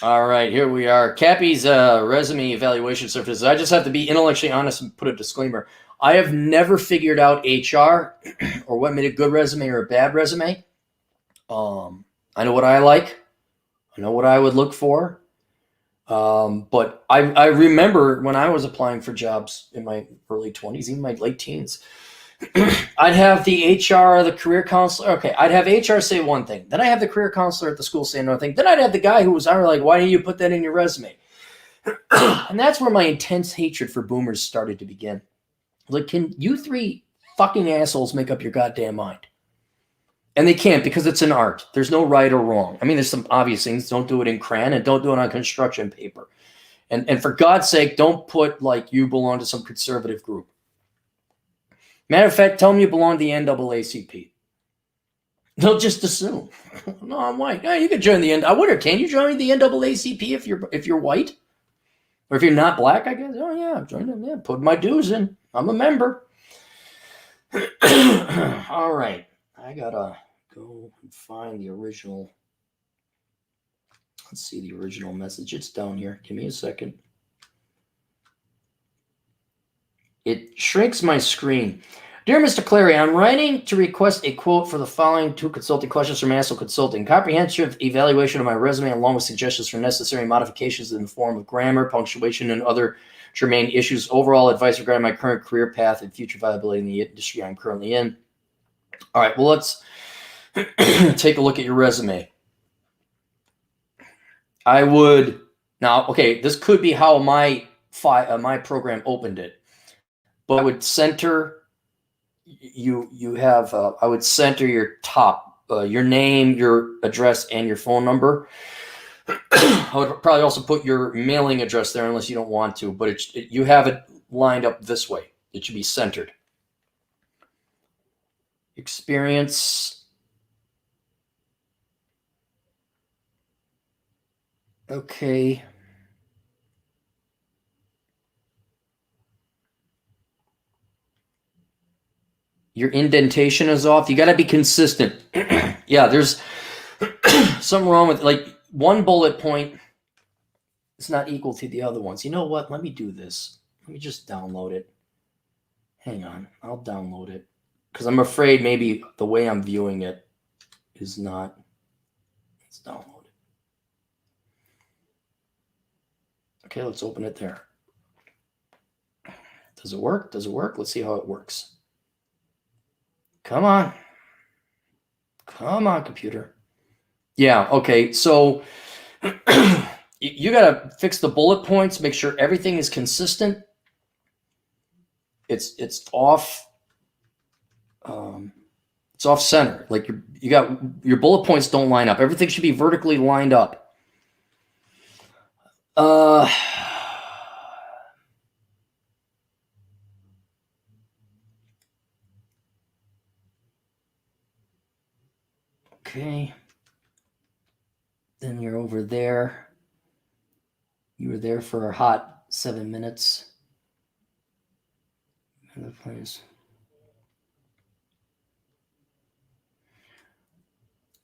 All right, here we are. Cappy's resume evaluation surfaces. I just have to be intellectually honest and put a disclaimer. I have never figured out HR or what made a good resume or a bad resume. I know what I like. I know what I would look for. But I remember when I was applying for jobs in my early 20s, even my late teens, I'd have the HR, the career counselor. Okay, I'd have HR say one thing. Then I have the career counselor at the school say another thing. Then I'd have the guy who was like, why didn't you put that in your resume? And that's where my intense hatred for boomers started to begin. Like, can you three fucking assholes make up your goddamn mind? And they can't because it's an art. There's no right or wrong. I mean, there's some obvious things. Don't do it in crayon and don't do it on construction paper. And for God's sake, don't put like you belong to some conservative group. Matter of fact, tell them you belong to the NAACP. They'll just assume. No, I'm white. No, you can join the I wonder, can you join the NAACP if you're white? Or if you're not black, I guess. Oh yeah, join them. Yeah, put my dues in. I'm a member. All right. I gotta go and find the original. Let's see the original message. It's down here. Give me a second. It shrinks my screen. Dear Mr. Clary, I'm writing to request a quote for the following 2 consulting questions from Assel Consulting. Comprehensive evaluation of my resume along with suggestions for necessary modifications in the form of grammar, punctuation, and other germane issues. Overall advice regarding my current career path and future viability in the industry I'm currently in. All right, well, let's take a look at your resume. I would now, okay, this could be how my program opened it, but I would center you have I would center your top, your name, your address, and your phone number. I would probably also put your mailing address there unless you don't want to, but you have it lined up this way. It should be centered. Experience. Okay. Your indentation is off. You got to be consistent. Yeah, there's something wrong with like one bullet point. It's not equal to the other ones. You know what? Let me do this. Let me just download it. Hang on. I'll download it because I'm afraid maybe the way I'm viewing it is not. Let's download it. Okay, let's open it there. Does it work? Does it work? Let's see how it works. Come on. Come on, computer. Yeah, okay. So you got to fix the bullet points, make sure everything is consistent. It's off it's off center. Like you got your bullet points don't line up. Everything should be vertically lined up. Okay. Then you're over there. You were there for a hot 7 minutes. Another place.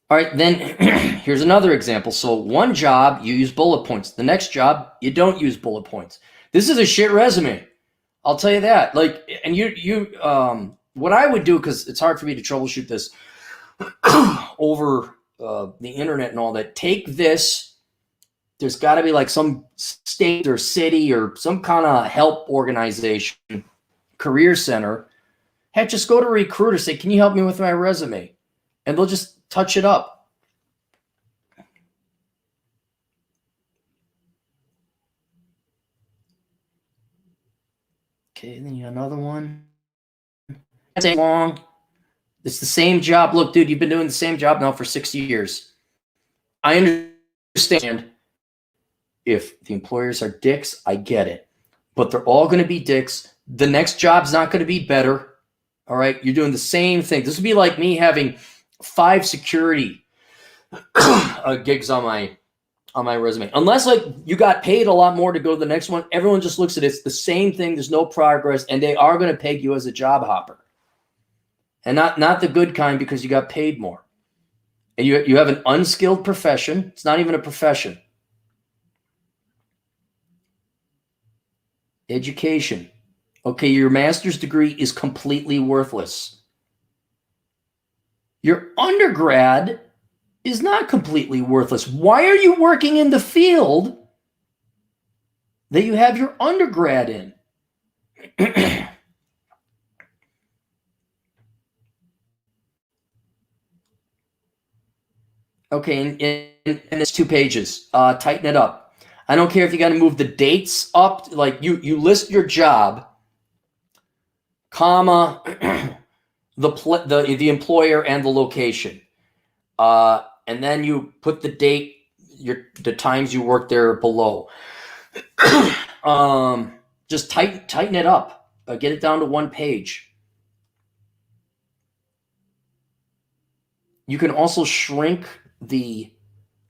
All right, then here's another example. So one job, you use bullet points. The next job, you don't use bullet points. This is a shit resume. I'll tell you that. Like, and what I would do, because it's hard for me to troubleshoot this over the internet and all that, take this. There's got to be like some state or city or some kind of help organization, career center. Heck, just go to a recruiter, say, can you help me with my resume? And they'll just touch it up. Okay, then you got another one. That's long. It's the same job. Look, dude, you've been doing the same job now for 6 years. I understand if the employers are dicks, I get it. But they're all going to be dicks. The next job's not going to be better. All right, you're doing the same thing. This would be like me having 5 security gigs on my resume. Unless like you got paid a lot more to go to the next one, everyone just looks at it. It's the same thing. There's no progress, and they are going to peg you as a job hopper, and not the good kind because you got paid more. And you have an unskilled profession. It's not even a profession. Education. Okay, your master's degree is completely worthless. Your undergrad is not completely worthless. Why are you working in the field that you have your undergrad in? Okay, and it's 2 pages. Tighten it up. I don't care if you got to move the dates up. Like you list your job, comma, the employer and the location, and then you put the date, the times you worked there below. Just tighten it up. Get it down to 1 page. You can also shrink the,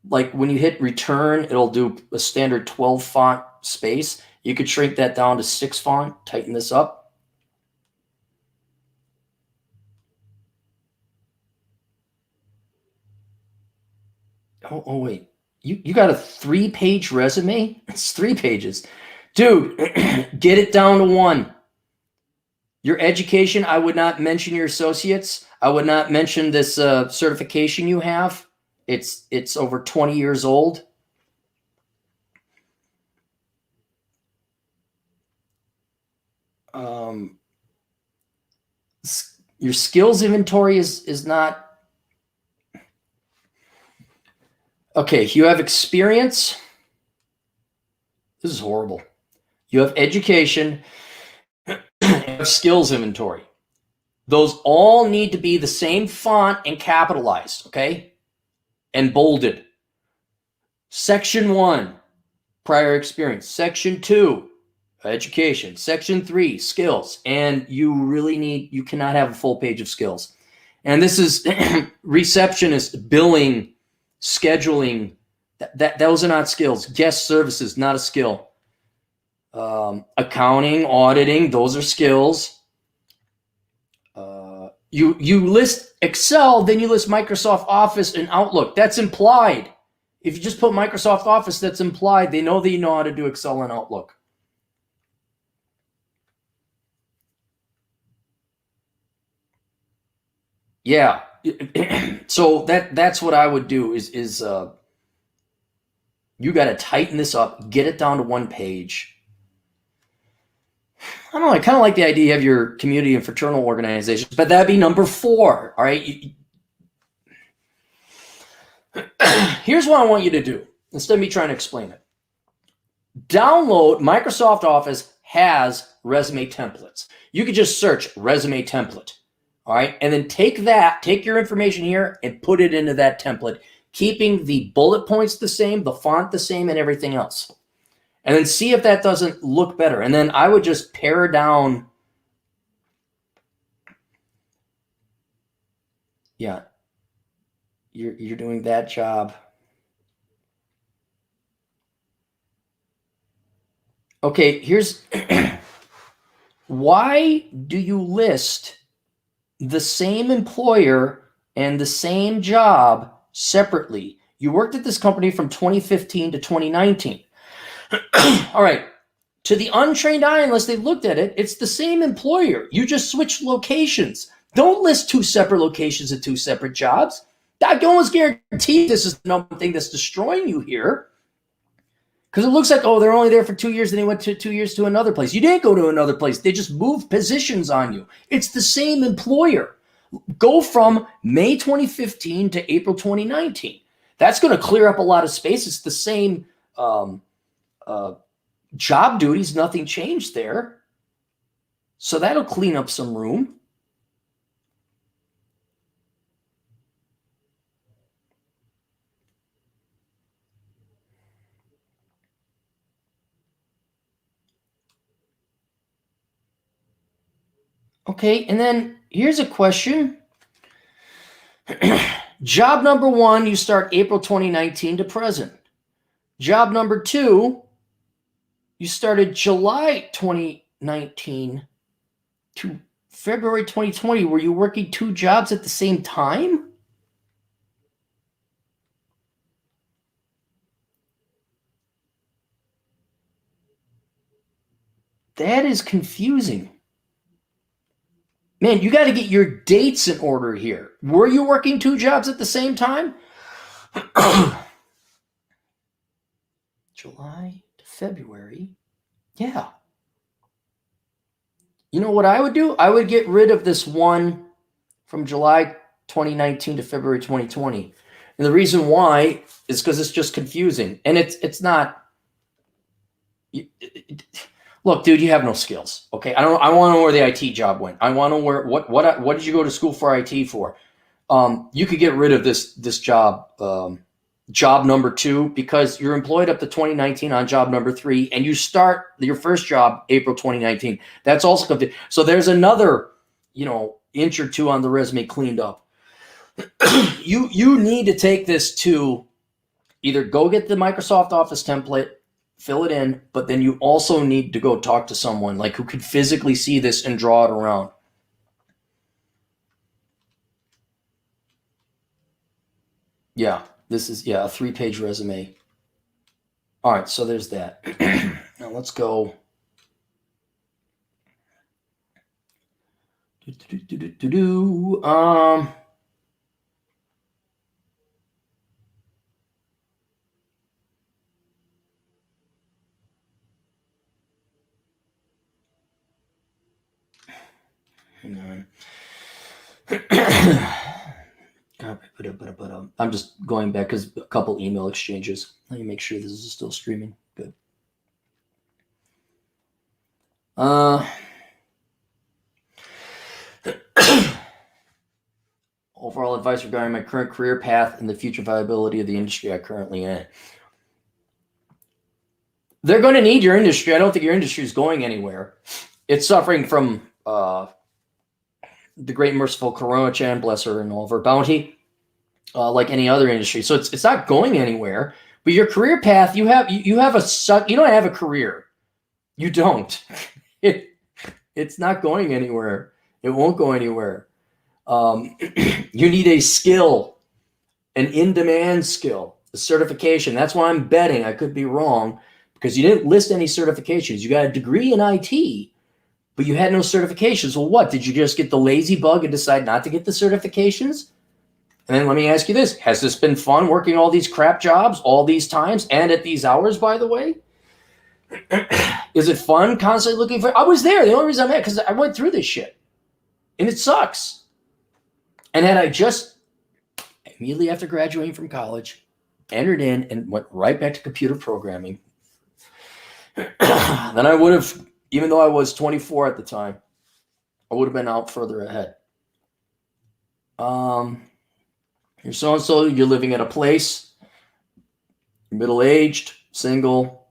like when you hit return, it'll do a standard 12 font space. You could shrink that down to 6 font, tighten this up. Oh wait, you got a 3-page resume? It's 3 pages. Dude, get it down to 1. Your education, I would not mention your associates. I would not mention this certification you have. It's over 20 years old. Your skills inventory is not okay. You have experience. This is horrible. You have education. You have skills inventory. Those all need to be the same font and capitalized, okay? And bolded. Section 1, prior experience. Section 2, education. Section 3, skills. And you cannot have a full page of skills. And this is receptionist, billing, scheduling. Those are not skills. Guest services, not a skill. Accounting, auditing, those are skills. You list Excel, then you list Microsoft Office and Outlook. That's implied. If you just put Microsoft Office, that's implied. They know that you know how to do Excel and Outlook. Yeah. So that's what I would do is you got to tighten this up, get it down to 1 page. I don't know. I kind of like the idea you have your community and fraternal organizations, but that'd be number 4. All right. Here's what I want you to do instead of me trying to explain it. Download Microsoft Office has resume templates. You could just search resume template. All right. And then take your information here and put it into that template, keeping the bullet points the same, the font the same, and everything else. And then see if that doesn't look better. And then I would just pare down. Yeah. You're doing that job. Okay, here's why do you list the same employer and the same job separately? You worked at this company from 2015 to 2019. All right. To the untrained eye, unless they looked at it, it's the same employer. You just switched locations. Don't list 2 separate locations and 2 separate jobs. I can almost guarantee this is the number one thing that's destroying you here. Because it looks like, oh, they're only there for 2 years and they went to 2 years to another place. You didn't go to another place. They just moved positions on you. It's the same employer. Go from May 2015 to April 2019. That's going to clear up a lot of space. It's the same job duties. Nothing changed there. So that'll clean up some room. Okay, and then here's a question. Job number 1, you start April 2019 to present. Job number 2, you started July 2019 to February 2020. Were you working 2 jobs at the same time? That is confusing. Man, you got to get your dates in order here. Were you working 2 jobs at the same time? July to February. Yeah. You know what I would do? I would get rid of this one from July 2019 to February 2020. And the reason why is because it's just confusing. And it's not. Look, dude, you have no skills. Okay, I want to know where the IT job went. I want to know what did you go to school for IT for? You could get rid of this job, job number 2, because you're employed up to 2019 on job number 3, and you start your first job April 2019. That's also confusing. So there's another, inch or 2 on the resume cleaned up. You need to take this to either go get the Microsoft Office template, fill it in, but then you also need to go talk to someone like who could physically see this and draw it around. Yeah, this is a 3-page resume. All right, so there's that. Now let's go. Hang on. I'm just going back because a couple email exchanges. Let me make sure this is still streaming. Good. Overall advice regarding my current career path and the future viability of the industry I currently in. They're going to need your industry. I don't think your industry is going anywhere. It's suffering from the great merciful Corona Chan, bless her and all of her bounty, like any other industry. So it's not going anywhere. But your career path, you don't have a career. You don't. It's not going anywhere. It won't go anywhere. You need a skill, an in-demand skill, a certification. That's why I'm betting. I could be wrong because you didn't list any certifications. You got a degree in IT, but you had no certifications. Well, what? Did you just get the lazy bug and decide not to get the certifications? And then let me ask you this. Has this been fun working all these crap jobs all these times and at these hours, by the way? Is it fun constantly looking for? I was there. The only reason I'm at because I went through this shit. And it sucks. And had I just immediately after graduating from college, entered in and went right back to computer programming, then I would have, even though I was 24 at the time, I would have been out further ahead. You're so-and-so, you're living at a place, you're middle-aged, single,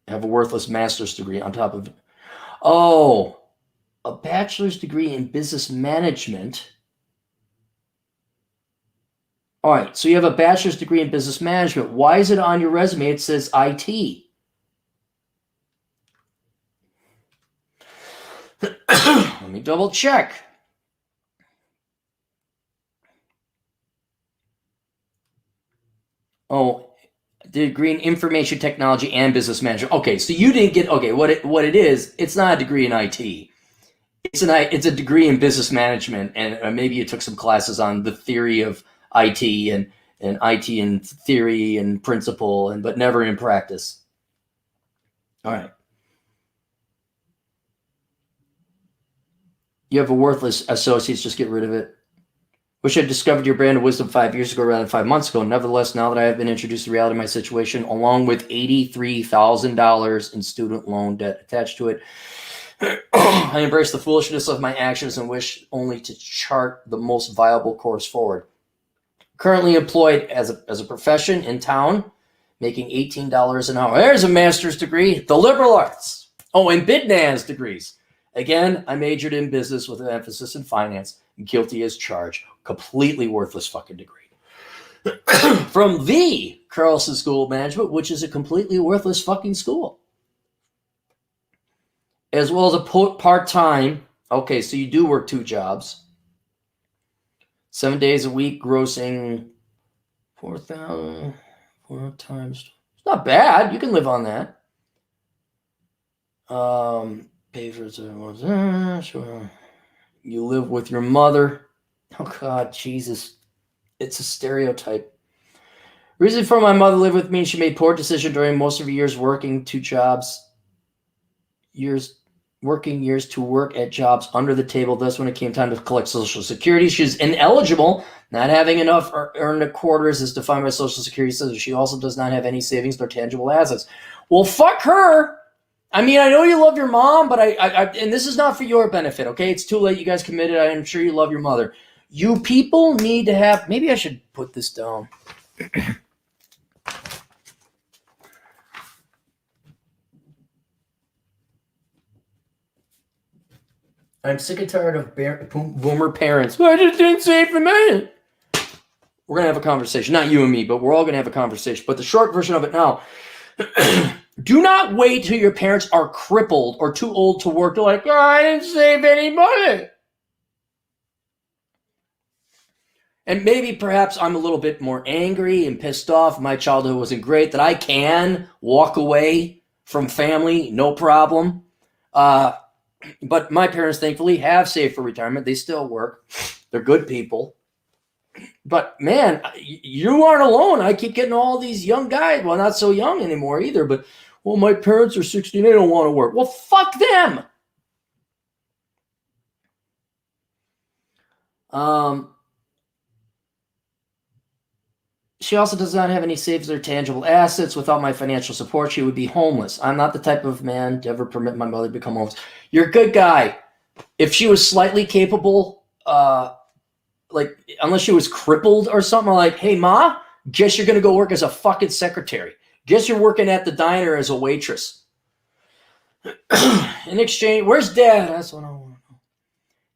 have a worthless master's degree on top of it. Oh, a bachelor's degree in business management. All right, so you have a bachelor's degree in business management. Why is it on your resume? It says IT. Let me double check. Oh, degree in information technology and business management. Okay, so you didn't get, okay, what it is, it's not a degree in IT. It's a degree in business management, and maybe you took some classes on the theory of IT and IT in theory and principle, but never in practice. All right. You have a worthless associates, just get rid of it. Wish I had discovered your brand of wisdom 5 years ago rather than 5 months ago. Nevertheless, now that I have been introduced to the reality of my situation, along with $83,000 in student loan debt attached to it, I embrace the foolishness of my actions and wish only to chart the most viable course forward. Currently employed as a profession in town, making $18 an hour. There's a master's degree, the liberal arts. Oh, and BidNAS degrees. Again, I majored in business with an emphasis in finance. Guilty as charged. Completely worthless fucking degree. From the Carlson School of Management, which is a completely worthless fucking school. As well as a part-time. Okay, so you do work 2 jobs. 7 days a week, grossing 4,000 4 times. It's not bad. You can live on that. Pay for sure. You live with your mother. Oh God, Jesus. It's a stereotype. Reason for my mother lived with me, she made poor decision during most of her years working two jobs. Years to work at jobs under the table. Thus, when it came time to collect Social Security, she was ineligible, not having enough earned quarters as defined by Social Security says. She also does not have any savings nor tangible assets. Well, fuck her. I mean, I know you love your mom, but I and this is not for your benefit, okay? It's too late. You guys committed. I'm sure you love your mother. You people need to have. Maybe I should put this down. I'm sick and tired of boomer parents. I just didn't save for me. We're going to have a conversation. Not you and me, but we're all going to have a conversation. But the short version of it now, do not wait till your parents are crippled or too old to work. They're like, oh, I didn't save any money. And maybe perhaps I'm a little bit more angry and pissed off. My childhood wasn't great, that I can walk away from family, no problem. But my parents, thankfully, have saved for retirement. They still work. They're good people. But, man, you aren't alone. I keep getting all these young guys. Well, not so young anymore either. But, well, my parents are 60. They don't want to work. Well, fuck them. She also does not have any savings or tangible assets. Without my financial support, she would be homeless. I'm not the type of man to ever permit my mother to become homeless. You're a good guy. If she was slightly capable, like, unless she was crippled or something, like, hey, Ma, guess you're going to go work as a fucking secretary. Guess you're working at the diner as a waitress. In exchange, where's Dad? That's what I want to know.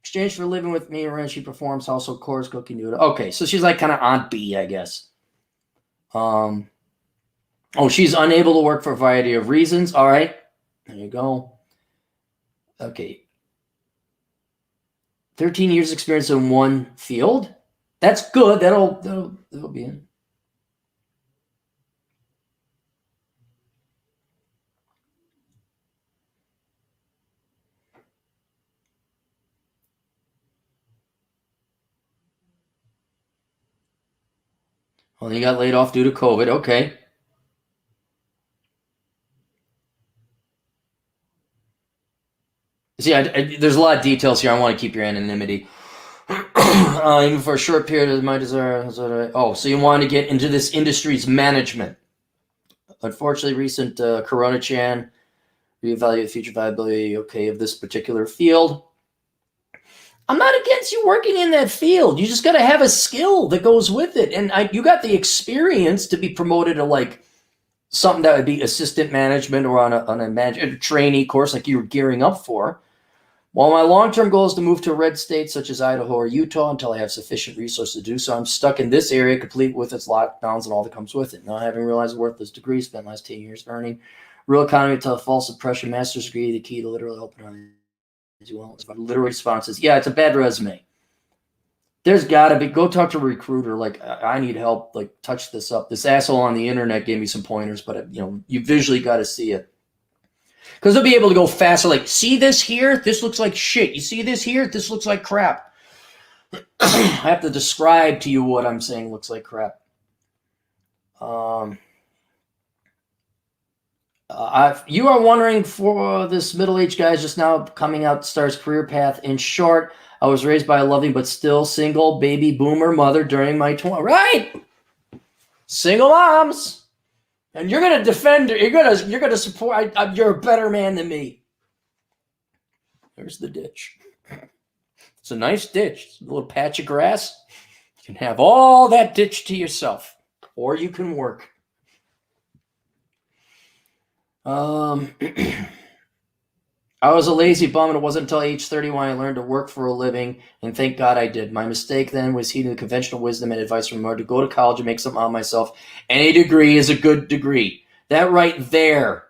Exchange for living with me, and she performs household chores, cooking, duty. Okay, so she's like kind of Aunt B, I guess. She's unable to work for a variety of reasons. All right, there you go. Okay. 13 years experience in one field. That's good. That'll be in. Well, you got laid off due to COVID. Okay. See, there's a lot of details here. I want to keep your anonymity. Even for a short period of my desire. So you want to get into this industry's management. Unfortunately, recent Corona-chan reevaluate the future viability, of this particular field. I'm not against you working in that field. You just got to have a skill that goes with it. And you got the experience to be promoted to like something that would be assistant management or on a trainee course like you were gearing up for. While my long-term goal is to move to a red state such as Idaho or Utah until I have sufficient resources to do so, I'm stuck in this area, complete with its lockdowns and all that comes with it. Now, having realized the worthless degree, spent the last 10 years earning real economy until a false suppression master's degree, the key to literally open on as well. Literary responses. Yeah, it's a bad resume. There's got to be. Go talk to a recruiter. Like, I need help. Like, touch this up. This asshole on the internet gave me some pointers, but you visually got to see it. Because they'll be able to go faster. Like, see this here? This looks like shit. You see this here? This looks like crap. I have to describe to you what I'm saying looks like crap. You are wondering for this middle-aged guy just now coming out, starts career path. In short, I was raised by a loving but still single baby boomer mother during my 20s. Right? Single moms. And you're gonna defend her. You're gonna support. You're a better man than me. There's the ditch. It's a nice ditch. It's a little patch of grass. You can have all that ditch to yourself, or you can work. I was a lazy bum, and it wasn't until age 31 I learned to work for a living, and thank God I did. My mistake then was heeding the conventional wisdom and advice from mother to go to college and make something out of myself. Any degree is a good degree. That right there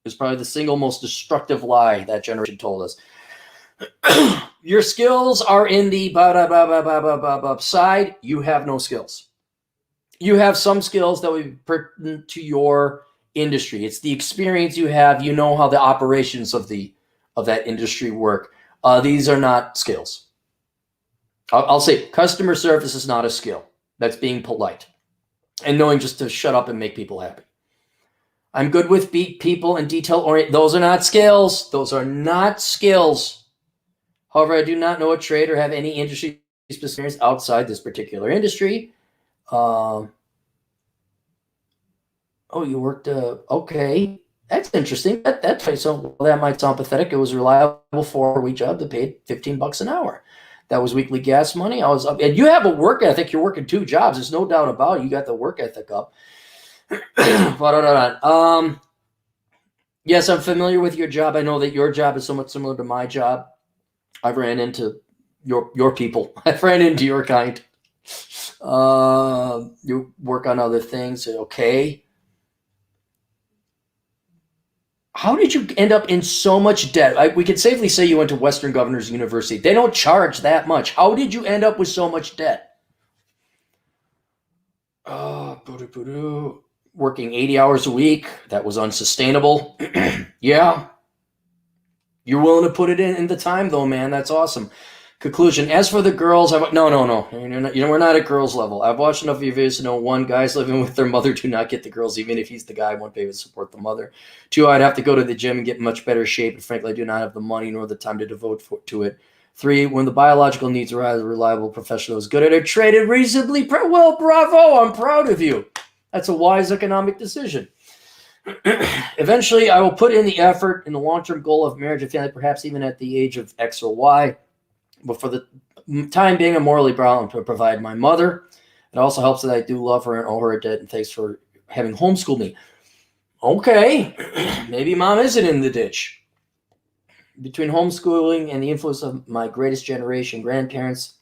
is probably the single most destructive lie that generation told us. Your skills are in the side. You have no skills. You have some skills that would be pertinent to your industry. It's the experience you have. You know how the operations of that industry work. These are not skills. I'll say customer service is not a skill. That's being polite and knowing just to shut up and make people happy. I'm good with people and detail oriented. Those are not skills. Those are not skills. However, I do not know a trade or have any industry experience outside this particular industry. Oh, you worked. Okay, that's interesting. That might sound pathetic. It was a reliable 4-week job that paid $15 an hour. That was weekly gas money. And you have a work ethic. You're working 2 jobs. There's no doubt about it. You got the work ethic up. Yes, I'm familiar with your job. I know that your job is somewhat similar to my job. I've ran into your people. I've ran into your kind. You work on other things. Okay. How did you end up in so much debt? We could safely say you went to Western Governors University. They don't charge that much. How did you end up with so much debt? Working 80 hours a week. That was unsustainable. Yeah. You're willing to put it in the time, though, man. That's awesome. Conclusion. As for the girls, no. We're not at girls level. I've watched enough of your videos to know, 1, guys living with their mother do not get the girls, even if he's the guy. 1, pay to support the mother. 2, I'd have to go to the gym and get in much better shape, and frankly, I do not have the money nor the time to devote to it. 3, when the biological needs arise, a reliable professional is good at it, traded reasonably. Well, bravo. I'm proud of you. That's a wise economic decision. Eventually, I will put in the effort in the long-term goal of marriage and family, perhaps even at the age of X or Y. But for the time being, I'm morally bound to provide my mother. It also helps that I do love her and owe her a debt, and thanks for having homeschooled me. Okay, maybe mom isn't in the ditch. Between homeschooling and the influence of my greatest generation grandparents,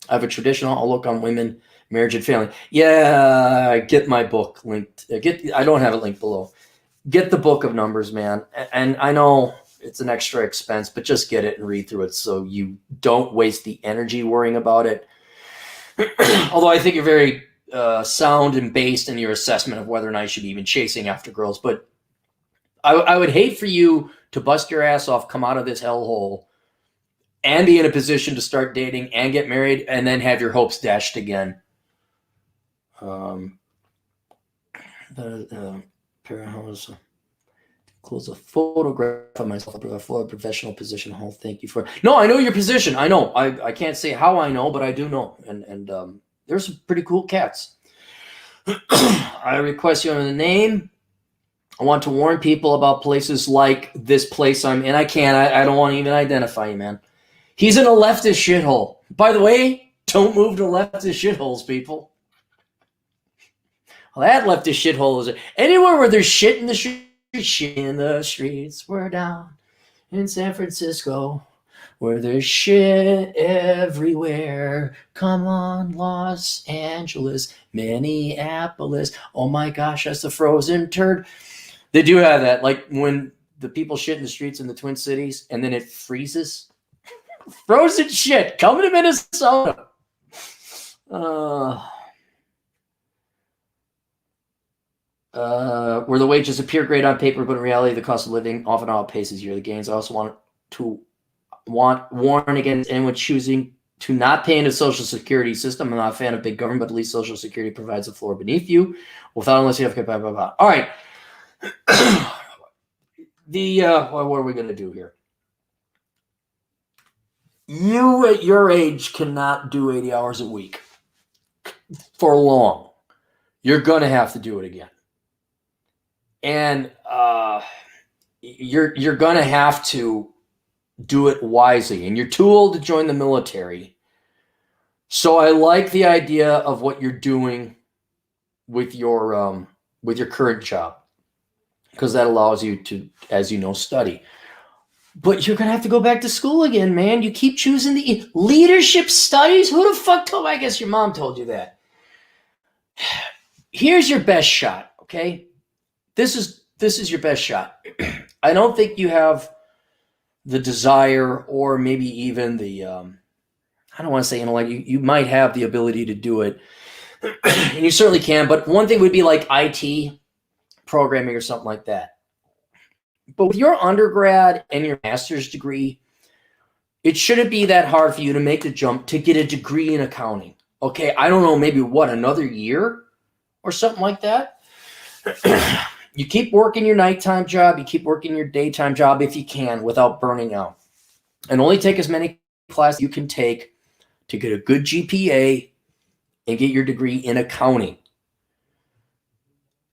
I have a traditional outlook on women, marriage, and family. Yeah, get my book linked. I don't have it linked below. Get the book of Numbers, man. And I know it's an extra expense, but just get it and read through it so you don't waste the energy worrying about it. Although I think you're very sound and based in your assessment of whether or not you should be even chasing after girls. But I would hate for you to bust your ass off, come out of this hellhole, and be in a position to start dating and get married and then have your hopes dashed again. Close a photograph of myself for a professional position. Oh, thank you for. No, I know your position. I know. I can't say how I know, but I do know. And there's some pretty cool cats. I request you on the name. I want to warn people about places like this place I'm in. I can't. I don't want to even identify you, man. He's in a leftist shithole. By the way, don't move to leftist shitholes, people. Well, that leftist shithole is anywhere where there's shit in the street. Shit in the streets. We're down in San Francisco where there's shit everywhere. Come on, Los Angeles, Minneapolis. Oh my gosh, that's the frozen turd. They do have that, like when the people shit in the streets in the Twin Cities and then it freezes. Frozen shit coming to Minnesota. Where the wages appear great on paper, but in reality, the cost of living often outpaces yearly gains. I also warn against anyone choosing to not pay into the Social Security system. I'm not a fan of big government, but at least Social Security provides a floor beneath you. Without unless you have blah, blah, blah. All right. What are we going to do here? You at your age cannot do 80 hours a week for long. You're going to have to do it again. And you're going to have to do it wisely. And you're too old to join the military. So I like the idea of what you're doing with your current job, because that allows you to, as you know, study. But you're going to have to go back to school again, man. You keep choosing the leadership studies. Who the fuck told? I guess your mom told you that. Here's your best shot, okay? This is your best shot. I don't think you have the desire or maybe even the, I don't want to say intellect. You might have the ability to do it. And you certainly can. But one thing would be like IT. programming or something like that. But with your undergrad and your master's degree, it shouldn't be that hard for you to make the jump to get a degree in accounting. Okay, I don't know, maybe another year or something like that. You keep working your nighttime job, you keep working your daytime job if you can without burning out. And only take as many classes you can take to get a good GPA and get your degree in accounting.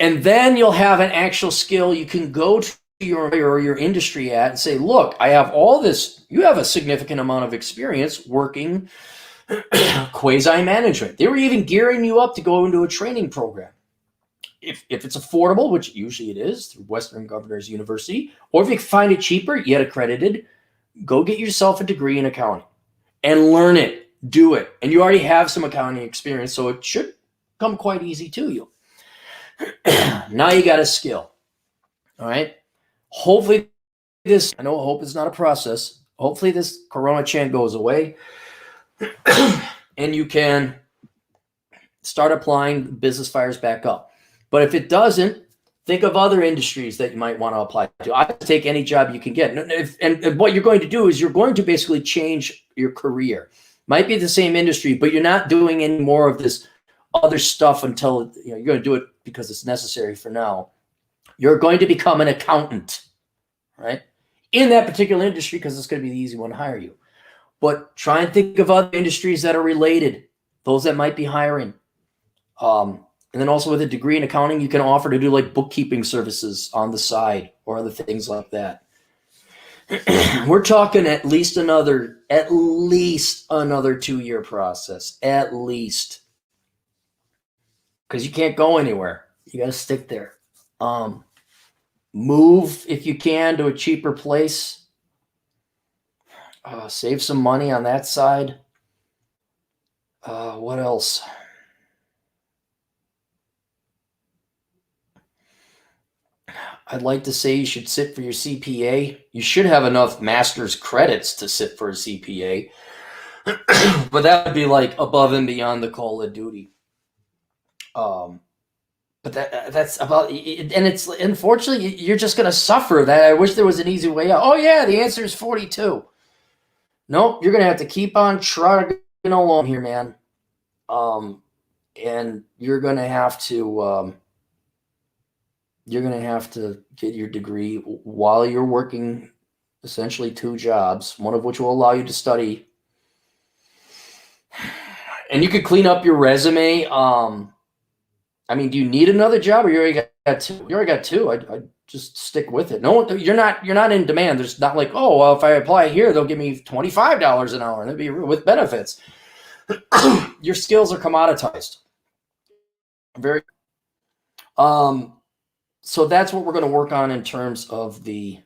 And then you'll have an actual skill you can go to your industry at and say, look, I have all this. You have a significant amount of experience working quasi-management. They were even gearing you up to go into a training program. If it's affordable, which usually it is through Western Governors University, or if you can find it cheaper, yet accredited, go get yourself a degree in accounting and learn it, do it. And you already have some accounting experience, so it should come quite easy to you. Now you got a skill. All right. Hopefully I know hope is not a process. Hopefully this Corona chant goes away and you can start applying, business fires back up. But if it doesn't, think of other industries that you might want to apply to. I take any job you can get. And what you're going to do is you're going to basically change your career. Might be the same industry, but you're not doing any more of this other stuff until you're going to do it because it's necessary for now. You're going to become an accountant, right? In that particular industry, because it's going to be the easy one to hire you. But try and think of other industries that are related, those that might be hiring. And then also with a degree in accounting, you can offer to do like bookkeeping services on the side or other things like that. We're talking at least another 2-year process, at least. Because you can't go anywhere. You got to stick there. Move if you can to a cheaper place. Save some money on that side. What else? I'd like to say you should sit for your CPA. You should have enough master's credits to sit for a CPA. But that would be like above and beyond the call of duty. But that's about it. And it's unfortunately you're just going to suffer that. I wish there was an easy way out. Oh yeah, the answer is 42. Nope, you're going to have to keep on trucking along here, man. And you're going to have to get your degree while you're working essentially 2 jobs, one of which will allow you to study. And you could clean up your resume. I mean, do you need another job, or you already got 2? You already got 2. I'd just stick with it. No, you're not in demand. There's not like, oh, well, if I apply here, they'll give me $25 an hour, and it'd be with benefits. Your skills are commoditized. Very. So that's what we're going to work on in terms of the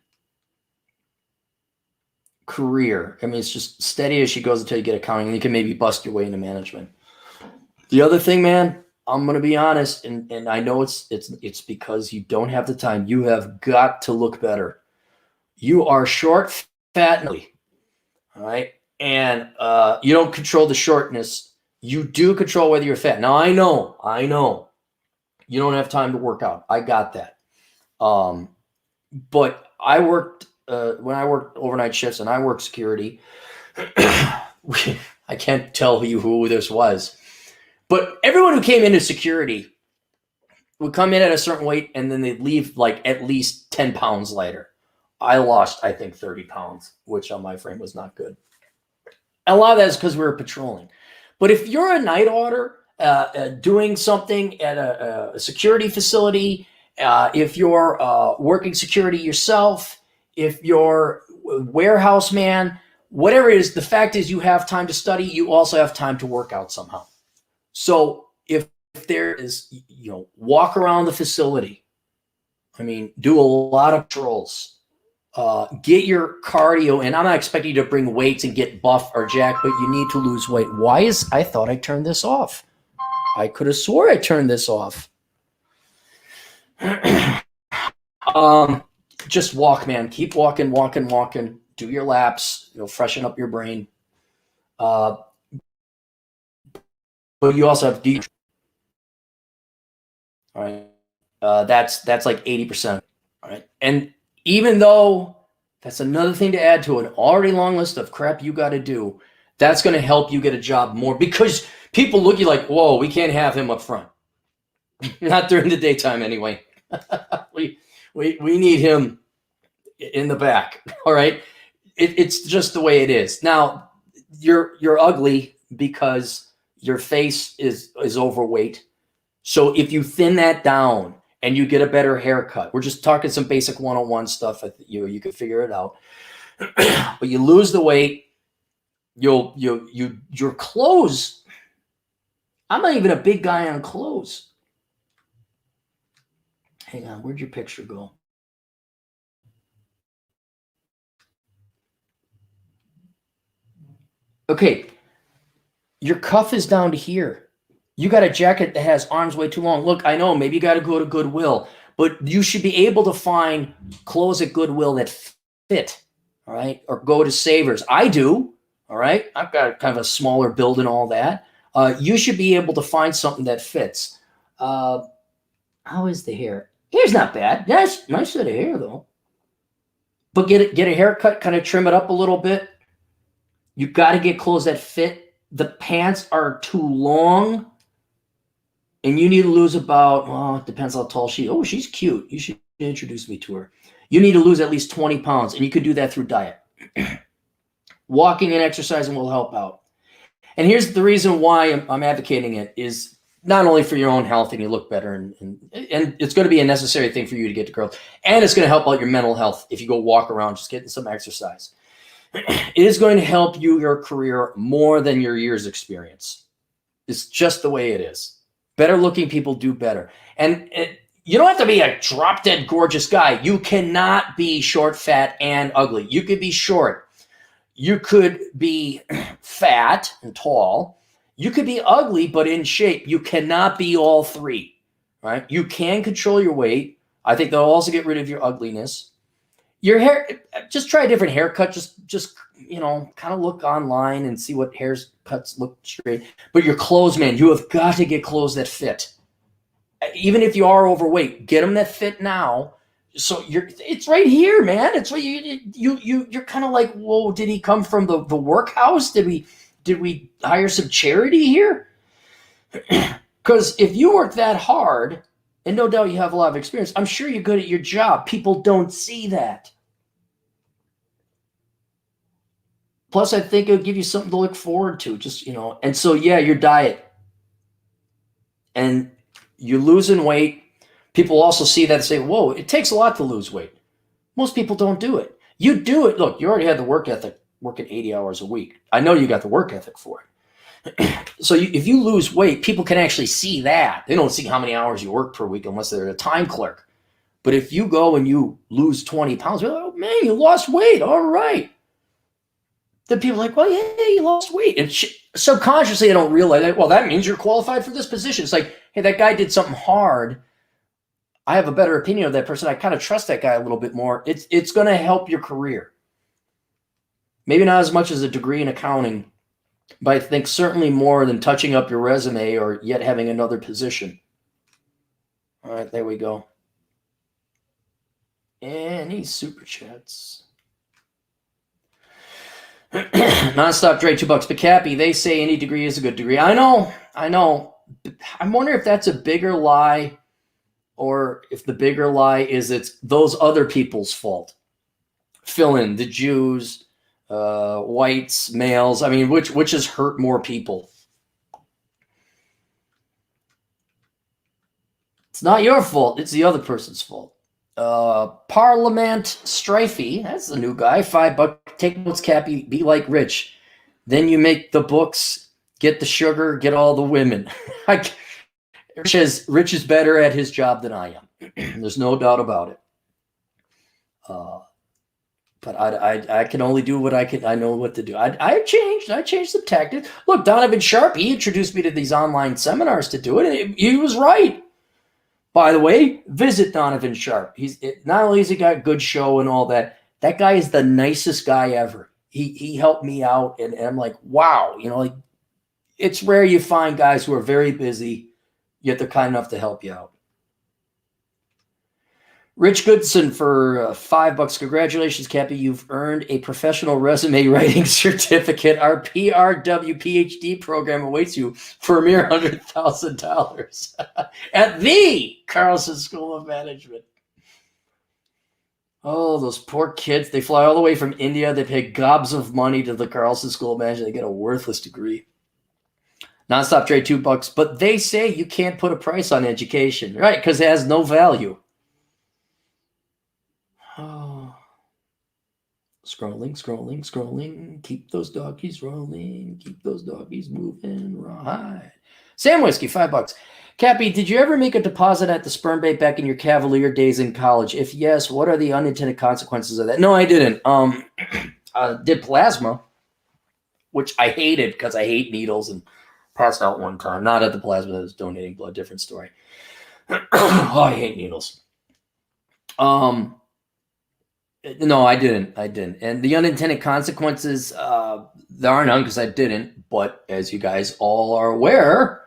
career. I mean, it's just steady as she goes until you get accounting, and you can maybe bust your way into management. The other thing, man, I'm going to be honest, and I know it's because you don't have the time. You have got to look better. You are short, fat, and ugly, all right? And you don't control the shortness. You do control whether you're fat. Now, I know. You don't have time to work out. I got that. But I worked when I worked overnight shifts and I worked security. I can't tell you who this was, but everyone who came into security would come in at a certain weight and then they'd leave like at least 10 pounds lighter. I lost, I think, 30 pounds, which on my frame was not good. A lot of that is because we were patrolling. But if you're a night auditor doing something at a security facility, if you're working security yourself, if you're a warehouse man, whatever it is, the fact is you have time to study. You also have time to work out somehow. So if there is, walk around the facility. I mean, do a lot of patrols. Get your cardio, and I'm not expecting you to bring weights and get buff or jacked, but you need to lose weight. I thought I turned this off. I could have swore I turned this off. Just walk, man. Keep walking. Do your laps. Freshen up your brain. But you also have to do. All right. That's like 80%. All right. And even though that's another thing to add to an already long list of crap you got to do, that's going to help you get a job more because people look at you like, whoa, we can't have him up front. Not during the daytime anyway. we, we need him in the back. All right. It's just the way it is. Now you're ugly because your face is overweight. So if you thin that down and you get a better haircut, we're just talking some basic 101 stuff. You can figure it out. But you lose the weight, your clothes. I'm not even a big guy on clothes. Hang on, where'd your picture go? Okay, your cuff is down to here. You got a jacket that has arms way too long. Look, I know maybe you got to go to Goodwill, but you should be able to find clothes at Goodwill that fit, all right? Or go to Savers. I do, all right? I've got kind of a smaller build and all that. You should be able to find something that fits. How is the hair? Hair's not bad. That's nice set of hair though. But get a haircut, kind of trim it up a little bit. You got to get clothes that fit. The pants are too long, and you need to lose about. Well, it depends how tall she. Oh, she's cute. You should introduce me to her. You need to lose at least 20 pounds, and you could do that through diet. Walking and exercising will help out. And here's the reason why I'm advocating it is not only for your own health and you look better, and it's going to be a necessary thing for you to get to growth, and it's going to help out your mental health if you go walk around just getting some exercise. It is going to help your career more than your year's experience. It's just the way it is. Better looking people do better. And you don't have to be a drop dead gorgeous guy. You cannot be short, fat, and ugly. You could be short. You could be fat and tall. You could be ugly, but in shape. You cannot be all three, right? You can control your weight. I think they'll also get rid of your ugliness. Your hair, just try a different haircut. Just kind of look online and see what haircuts look straight. But your clothes, man, you have got to get clothes that fit. Even if you are overweight, get them that fit now. So it's right here, man. It's what you're kind of like, whoa, did he come from the workhouse? Did we hire some charity here? Because if you work that hard, and no doubt you have a lot of experience, I'm sure you're good at your job. People don't see that. Plus, I think it'll give you something to look forward to. And so, yeah, your diet. And you're losing weight. People also see that and say, whoa, it takes a lot to lose weight. Most people don't do it. You do it. Look, you already had the work ethic, working 80 hours a week. I know you got the work ethic for it. So if you lose weight, people can actually see that. They don't see how many hours you work per week unless they're a time clerk. But if you go and you lose 20 pounds, you're like, oh, man, you lost weight. All right. Then people are like, well, yeah, you lost weight. And subconsciously, I don't realize that. Well, that means you're qualified for this position. It's like, hey, that guy did something hard. I have a better opinion of that person. I kind of trust that guy a little bit more. It's going to help your career. Maybe not as much as a degree in accounting, but I think certainly more than touching up your resume or yet having another position. All right, there we go. Any super chats? Nonstop Dre, $2. But Cappy, they say any degree is a good degree. I know. I'm wondering if that's a bigger lie, or if the bigger lie is it's those other people's fault. Fill in the Jews, whites, males. I mean, which has hurt more people? It's not your fault. It's the other person's fault. Parliament Strifey, that's the new guy. $5. Take notes, Cappy. Be like Rich. Then you make the books, get the sugar, get all the women. Rich is better at his job than I am. There's no doubt about it. But I can only do what I can. I know what to do. I changed some tactics. Look, Donovan Sharp, he introduced me to these online seminars to do it, and he was right. By the way, visit Donovan Sharp. Not only has he got a good show and all that, that guy is the nicest guy ever. He helped me out, and I'm like, wow, like it's rare you find guys who are very busy, yet they're kind enough to help you out. Rich Goodson for $5. Congratulations, Cappy. You've earned a professional resume writing certificate. Our PRW PhD program awaits you for a mere $100,000 at the Carlson School of Management. Oh, those poor kids. They fly all the way from India. They pay gobs of money to the Carlson School of Management. They get a worthless degree. Nonstop trade, $2. But they say you can't put a price on education, right? Because it has no value. Oh. Scrolling. Keep those doggies rolling. Keep those doggies moving. Right. Sam Whiskey, $5. Cappy, did you ever make a deposit at the sperm bank back in your Cavalier days in college? If yes, what are the unintended consequences of that? No, I didn't. Did plasma, which I hated because I hate needles, and passed out one time. Not at the plasma, I was donating blood. Different story. Oh, I hate needles. No, I didn't. And the unintended consequences, there are none because I didn't. But as you guys all are aware,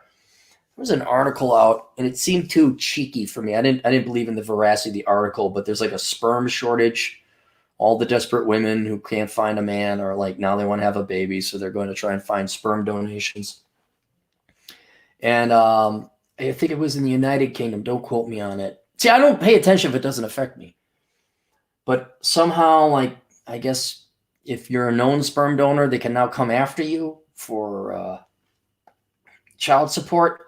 there was an article out, and it seemed too cheeky for me. I didn't believe in the veracity of the article, but there's like a sperm shortage. All the desperate women who can't find a man are like, now they want to have a baby, so they're going to try and find sperm donations. And I think it was in the United Kingdom. Don't quote me on it. See, I don't pay attention if it doesn't affect me. But somehow, like, I guess if you're a known sperm donor, they can now come after you for child support.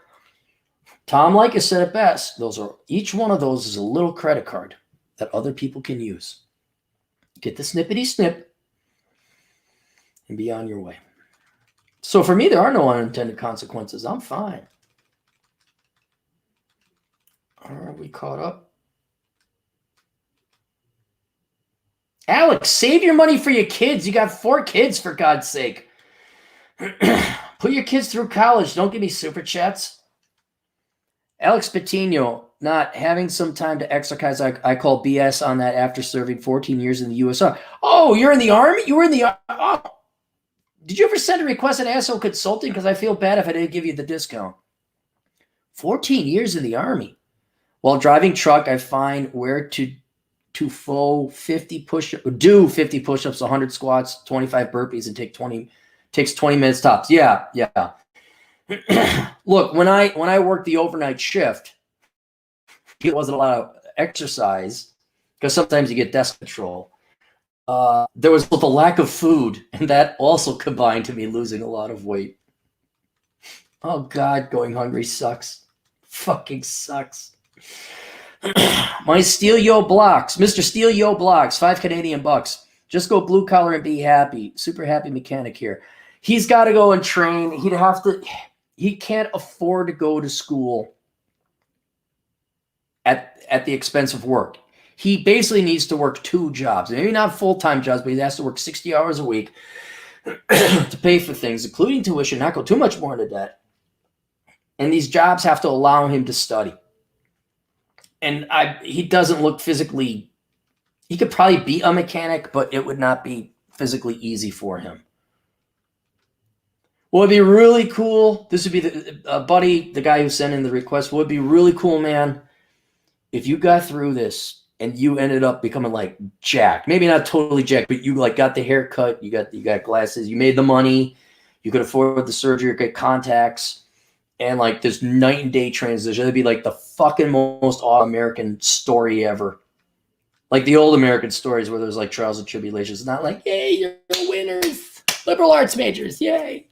Tom Leykis said it best. Each one of those is a little credit card that other people can use. Get the snippety snip and be on your way. So for me, there are no unintended consequences. I'm fine. Are we caught up? Alex, save your money for your kids. You got 4 kids, for God's sake. Put your kids through college. Don't give me super chats. Alex Patino, not having some time to exercise. I call BS on that after serving 14 years in the USR. Oh, you're in the Army? You were in the Army? Oh. Did you ever send a request at Asshole Consulting? Because I feel bad if I didn't give you the discount. 14 years in the Army. While driving truck, I find where to do 50 push-ups, 100 squats, 25 burpees, and takes 20 minutes tops. Yeah. Look, when I worked the overnight shift, it wasn't a lot of exercise because sometimes you get desk control. There was the lack of food, and that also combined to me losing a lot of weight. Oh God, going hungry sucks. Fucking sucks. My Steel Yo Blocks, Mr. Steel Yo Blocks, $5 Canadian. Just go blue collar and be happy. Super happy mechanic here. He's got to go and train. He can't afford to go to school at the expense of work. He basically needs to work 2 jobs. Maybe not full-time jobs, but he has to work 60 hours a week to pay for things, including tuition, not go too much more into debt. And these jobs have to allow him to study. And he doesn't look physically, he could probably be a mechanic, but it would not be physically easy for him. What would be really cool, this would be Buddy, the guy who sent in the request, would be really cool, man, if you got through this and you ended up becoming like Jack. Maybe not totally Jack, but you like got the haircut, you got glasses, you made the money, you could afford the surgery, you get contacts. And like this night and day transition, it'd be like the fucking most all-American story ever. Like the old American stories where there's like trials and tribulations. It's not like, yay, you're winners, liberal arts majors, yay.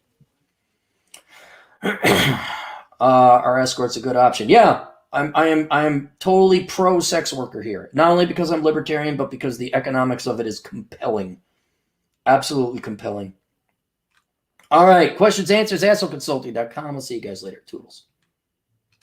Our escort's a good option. Yeah, I am totally pro sex worker here. Not only because I'm libertarian, but because the economics of it is compelling. Absolutely compelling. All right, questions, answers, assholeconsulting.com. I'll see you guys later. Toodles.